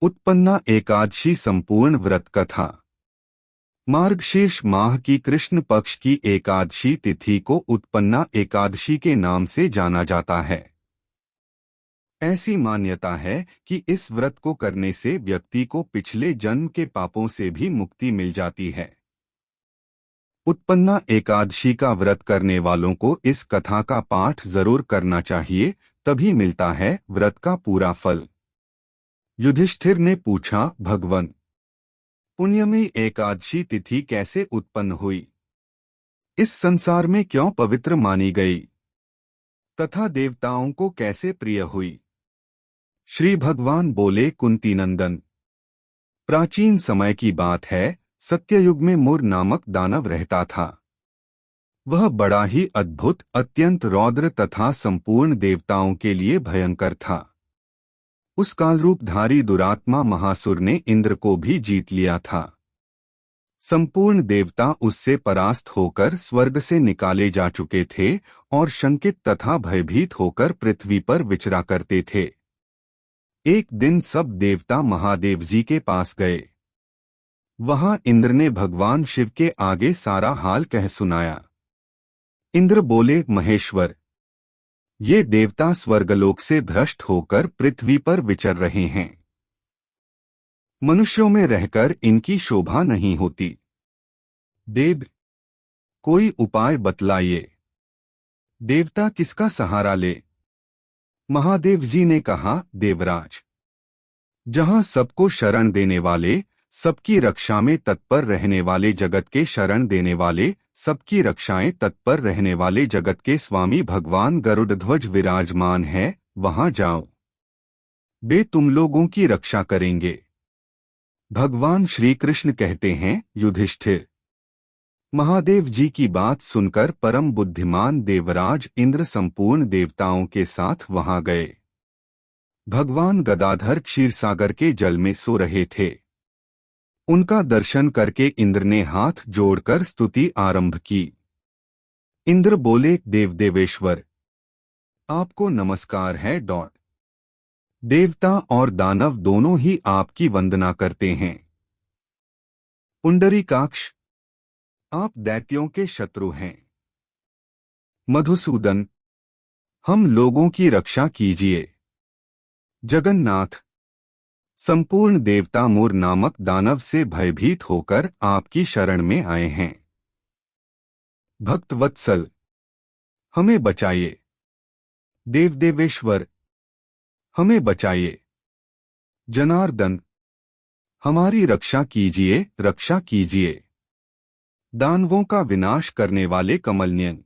उत्पन्ना एकादशी संपूर्ण व्रत कथा। मार्गशीर्ष माह की कृष्ण पक्ष की एकादशी तिथि को उत्पन्ना एकादशी के नाम से जाना जाता है। ऐसी मान्यता है कि इस व्रत को करने से व्यक्ति को पिछले जन्म के पापों से भी मुक्ति मिल जाती है। उत्पन्ना एकादशी का व्रत करने वालों को इस कथा का पाठ जरूर करना चाहिए, तभी मिलता है व्रत का पूरा फल। युधिष्ठिर ने पूछा, भगवन, पुण्यमयी एकादशी तिथि कैसे उत्पन्न हुई? इस संसार में क्यों पवित्र मानी गई तथा देवताओं को कैसे प्रिय हुई? श्री भगवान बोले, कुंती नंदन, प्राचीन समय की बात है, सत्ययुग में मुर नामक दानव रहता था। वह बड़ा ही अद्भुत, अत्यंत रौद्र तथा संपूर्ण देवताओं के लिए भयंकर था। उस कालरूपधारी दुरात्मा महासुर ने इंद्र को भी जीत लिया था। संपूर्ण देवता उससे परास्त होकर स्वर्ग से निकाले जा चुके थे और शंकित तथा भयभीत होकर पृथ्वी पर विचरा करते थे। एक दिन सब देवता महादेव जी के पास गए। वहां इंद्र ने भगवान शिव के आगे सारा हाल कह सुनाया। इंद्र बोले, महेश्वर, ये देवता स्वर्गलोक से भ्रष्ट होकर पृथ्वी पर विचर रहे हैं। मनुष्यों में रहकर इनकी शोभा नहीं होती। देव, कोई उपाय बतलाइए। देवता किसका सहारा ले? महादेव जी ने कहा, देवराज, जहां सबको शरण देने वाले, सबकी रक्षा में तत्पर रहने वाले, जगत के शरण देने वाले, सबकी रक्षाएं तत्पर रहने वाले जगत के स्वामी भगवान गरुड़ध्वज विराजमान है, वहां जाओ। वे तुम लोगों की रक्षा करेंगे। भगवान श्री कृष्ण कहते हैं, युधिष्ठिर, महादेव जी की बात सुनकर परम बुद्धिमान देवराज इंद्र संपूर्ण देवताओं के साथ वहां गए। भगवान गदाधर क्षीरसागर के जल में सो रहे थे। उनका दर्शन करके इंद्र ने हाथ जोड़कर स्तुति आरंभ की। इंद्र बोले, देवदेवेश्वर, आपको नमस्कार है। देवता और दानव दोनों ही आपकी वंदना करते हैं। पुंडरीकाक्ष, आप दैत्यों के शत्रु हैं। मधुसूदन, हम लोगों की रक्षा कीजिए। जगन्नाथ, संपूर्ण देवता मुर नामक दानव से भयभीत होकर आपकी शरण में आए हैं। भक्तवत्सल, हमें बचाइए। देवदेवेश्वर, हमें बचाइए। जनार्दन, हमारी रक्षा कीजिए, रक्षा कीजिए। दानवों का विनाश करने वाले कमलनयन,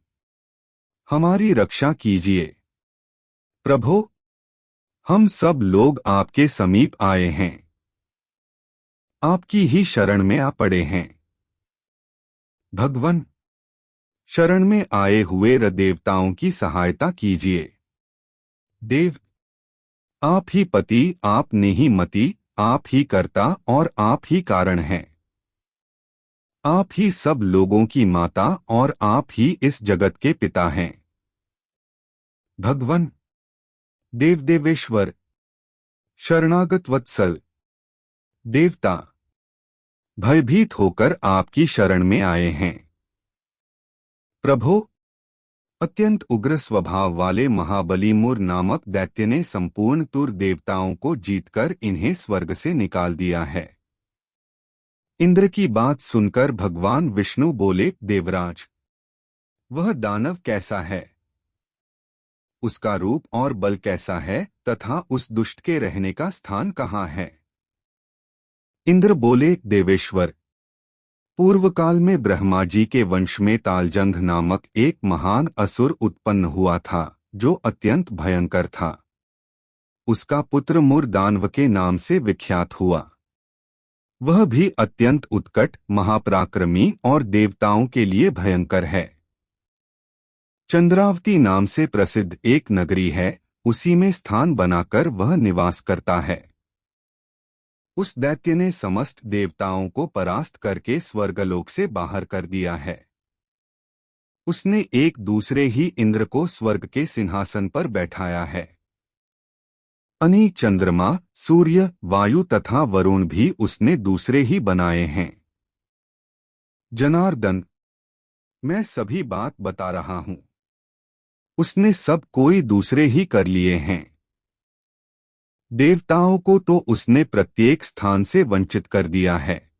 हमारी रक्षा कीजिए। प्रभो, हम सब लोग आपके समीप आए हैं, आपकी ही शरण में आ पड़े हैं। भगवन, शरण में आए हुए देवताओं की सहायता कीजिए। देव, आप ही पति, आप ने ही मति, आप ही कर्ता और आप ही कारण हैं। आप ही सब लोगों की माता और आप ही इस जगत के पिता हैं। भगवन, देवदेवेश्वर, शरणागत वत्सल, देवता भयभीत होकर आपकी शरण में आए हैं। प्रभो, अत्यंत उग्र स्वभाव वाले महाबली मुर नामक दैत्य ने संपूर्ण तुर देवताओं को जीतकर इन्हें स्वर्ग से निकाल दिया है। इंद्र की बात सुनकर भगवान विष्णु बोले, देवराज, वह दानव कैसा है? उसका रूप और बल कैसा है तथा उस दुष्ट के रहने का स्थान कहाँ है? इंद्र बोले, देवेश्वर, पूर्व काल में ब्रह्मा जी के वंश में तालजंघ नामक एक महान असुर उत्पन्न हुआ था, जो अत्यंत भयंकर था। उसका पुत्र मुर दानव के नाम से विख्यात हुआ। वह भी अत्यंत उत्कट, महापराक्रमी और देवताओं के लिए भयंकर है। चंद्रावती नाम से प्रसिद्ध एक नगरी है, उसी में स्थान बनाकर वह निवास करता है। उस दैत्य ने समस्त देवताओं को परास्त करके स्वर्गलोक से बाहर कर दिया है। उसने एक दूसरे ही इंद्र को स्वर्ग के सिंहासन पर बैठाया है। अनेक चंद्रमा, सूर्य, वायु तथा वरुण भी उसने दूसरे ही बनाए हैं। जनार्दन, मैं सभी बात बता रहा हूं। उसने सब कोई दूसरे ही कर लिए हैं। देवताओं को तो उसने प्रत्येक स्थान से वंचित कर दिया है।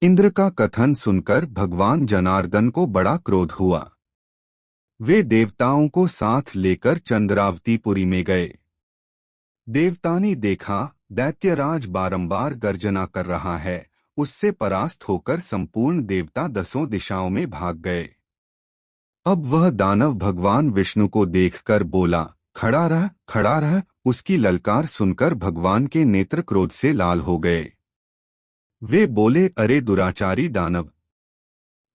इंद्र का कथन सुनकर भगवान जनार्दन को बड़ा क्रोध हुआ। वे देवताओं को साथ लेकर चंद्रावतीपुरी में गए। देवता ने देखा दैत्यराज बारंबार गर्जना कर रहा है। उससे परास्त होकर संपूर्ण देवता दसों दिशाओं में भाग गए। अब वह दानव भगवान विष्णु को देखकर बोला, खड़ा रह, खड़ा रह। उसकी ललकार सुनकर भगवान के नेत्र क्रोध से लाल हो गए। वे बोले, अरे दुराचारी दानव,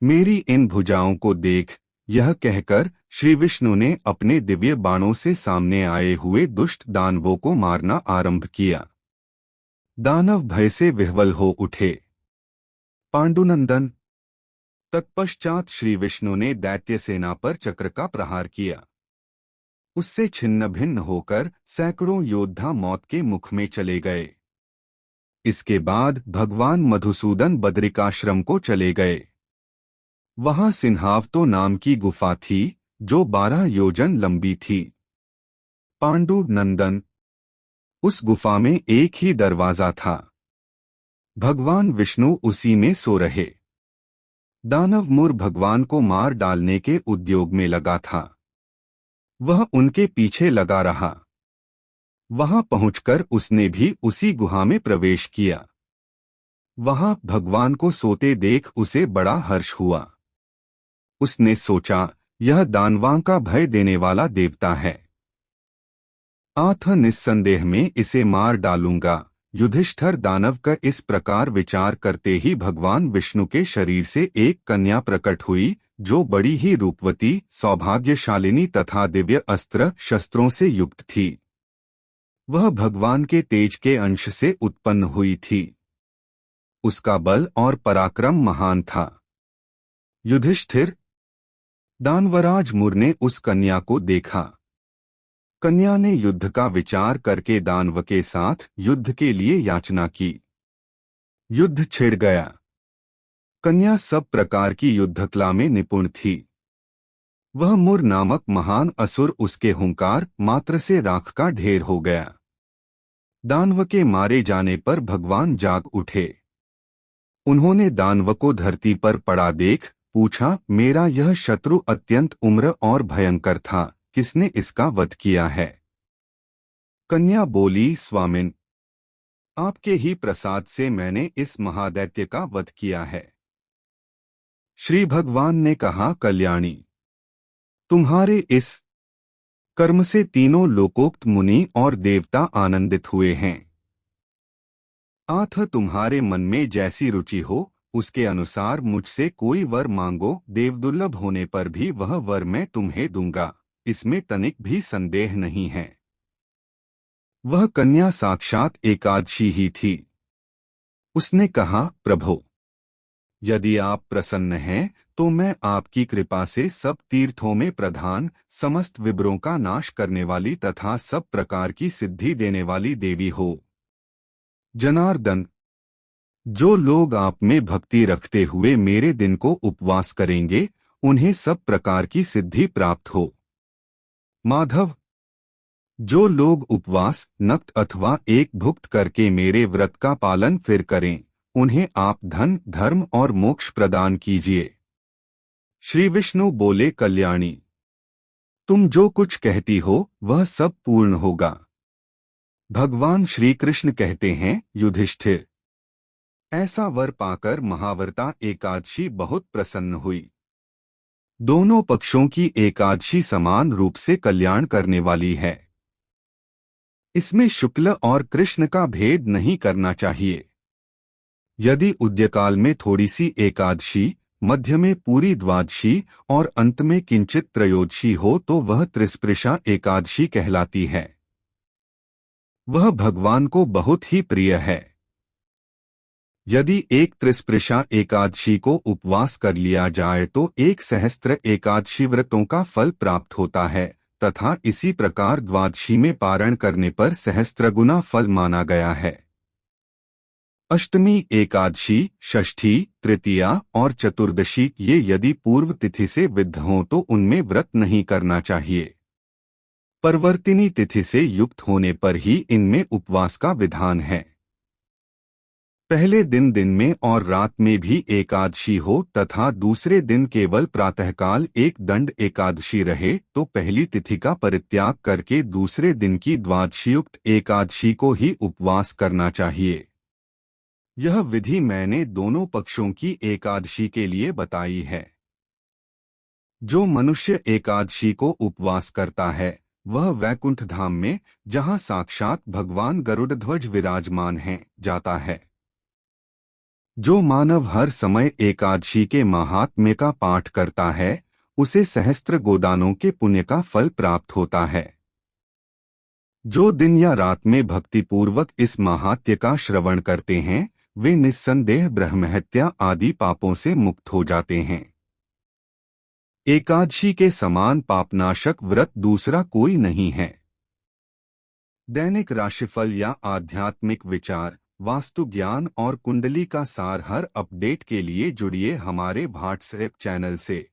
मेरी इन भुजाओं को देख। यह कहकर श्री विष्णु ने अपने दिव्य बाणों से सामने आए हुए दुष्ट दानवों को मारना आरंभ किया। दानव भय से विह्वल हो उठे। पांडुनंदन, तत्पश्चात श्री विष्णु ने दैत्य सेना पर चक्र का प्रहार किया। उससे छिन्न भिन्न होकर सैकड़ों योद्धा मौत के मुख में चले गए। इसके बाद भगवान मधुसूदन बद्रिकाश्रम को चले गए। वहां सिंहावतो नाम की गुफा थी जो 12 योजन लंबी थी। पांडु नंदन, उस गुफा में एक ही दरवाजा था। भगवान विष्णु उसी में सो रहे। दानव मुर भगवान को मार डालने के उद्योग में लगा था। वह उनके पीछे लगा रहा। वहां पहुंचकर उसने भी उसी गुहा में प्रवेश किया। वहां भगवान को सोते देख उसे बड़ा हर्ष हुआ। उसने सोचा, यह दानवां का भय देने वाला देवता है। आथ निस्संदेह में इसे मार डालूंगा। युधिष्ठिर दानव का इस प्रकार विचार करते ही भगवान विष्णु के शरीर से एक कन्या प्रकट हुई जो बड़ी ही रूपवती, सौभाग्यशालिनी तथा दिव्य अस्त्र शस्त्रों से युक्त थी। वह भगवान के तेज के अंश से उत्पन्न हुई थी। उसका बल और पराक्रम महान था। युधिष्ठिर, दानवराज मुर ने उस कन्या को देखा। कन्या ने युद्ध का विचार करके दानव के साथ युद्ध के लिए याचना की। युद्ध छिड़ गया। कन्या सब प्रकार की युद्धकला में निपुण थी। वह मुर नामक महान असुर उसके हुंकार मात्र से राख का ढेर हो गया। दानव के मारे जाने पर भगवान जाग उठे। उन्होंने दानव को धरती पर पड़ा देख पूछा, मेरा यह शत्रु अत्यंत उम्र और भयंकर था, किसने इसका वध किया है? कन्या बोली, स्वामिन, आपके ही प्रसाद से मैंने इस महादैत्य का वध किया है। श्री भगवान ने कहा, कल्याणी, तुम्हारे इस कर्म से तीनों लोकोक्त मुनि और देवता आनंदित हुए हैं। आथ तुम्हारे मन में जैसी रुचि हो उसके अनुसार मुझसे कोई वर मांगो। देवदुर्लभ होने पर भी वह वर मैं तुम्हें दूंगा, इसमें तनिक भी संदेह नहीं है। वह कन्या साक्षात एकादशी ही थी। उसने कहा, प्रभो, यदि आप प्रसन्न हैं तो मैं आपकी कृपा से सब तीर्थों में प्रधान, समस्त विभ्रों का नाश करने वाली तथा सब प्रकार की सिद्धि देने वाली देवी हो। जनार्दन, जो लोग आप में भक्ति रखते हुए मेरे दिन को उपवास करेंगे उन्हें सब प्रकार की सिद्धि प्राप्त हो। माधव, जो लोग उपवास, नक्त अथवा एक भुक्त करके मेरे व्रत का पालन फिर करें उन्हें आप धन, धर्म और मोक्ष प्रदान कीजिए। श्री विष्णु बोले, कल्याणी, तुम जो कुछ कहती हो वह सब पूर्ण होगा। भगवान श्री कृष्ण कहते हैं, युधिष्ठिर, ऐसा वर पाकर महाव्रता एकादशी बहुत प्रसन्न हुई। दोनों पक्षों की एकादशी समान रूप से कल्याण करने वाली है। इसमें शुक्ल और कृष्ण का भेद नहीं करना चाहिए। यदि उद्यकाल में थोड़ी सी एकादशी, मध्य में पूरी द्वादशी और अंत में किंचित त्रयोदशी हो तो वह त्रिस्पृशा एकादशी कहलाती है। वह भगवान को बहुत ही प्रिय है। यदि एक त्रिस्पृशा एकादशी को उपवास कर लिया जाए तो 1 सहस्त्र एकादशी व्रतों का फल प्राप्त होता है तथा इसी प्रकार द्वादशी में पारण करने पर सहस्त्रगुना फल माना गया है। अष्टमी, एकादशी, षष्ठी, तृतीया और चतुर्दशी ये यदि पूर्व तिथि से विद्ध हों तो उनमें व्रत नहीं करना चाहिए। परवर्तिनी तिथि से युक्त होने पर ही इनमें उपवास का विधान है। पहले दिन में और रात में भी एकादशी हो तथा दूसरे दिन केवल प्रातःकाल एक दंड एकादशी रहे तो पहली तिथि का परित्याग करके दूसरे दिन की द्वादशीयुक्त एकादशी को ही उपवास करना चाहिए। यह विधि मैंने दोनों पक्षों की एकादशी के लिए बताई है। जो मनुष्य एकादशी को उपवास करता है वह वैकुंठ धाम में, जहाँ साक्षात भगवान गरुड़ध्वज विराजमान हैं, जाता है। जो मानव हर समय एकादशी के महात्म्य का पाठ करता है उसे सहस्त्र गोदानों के पुण्य का फल प्राप्त होता है। जो दिन या रात में भक्तिपूर्वक इस महात्म्य का श्रवण करते हैं वे निस्संदेह ब्रह्महत्या आदि पापों से मुक्त हो जाते हैं। एकादशी के समान पापनाशक व्रत दूसरा कोई नहीं है। दैनिक राशिफल या आध्यात्मिक विचार, वास्तु ज्ञान और कुंडली का सार हर अपडेट के लिए जुड़िए हमारे व्हाट्सएप चैनल से।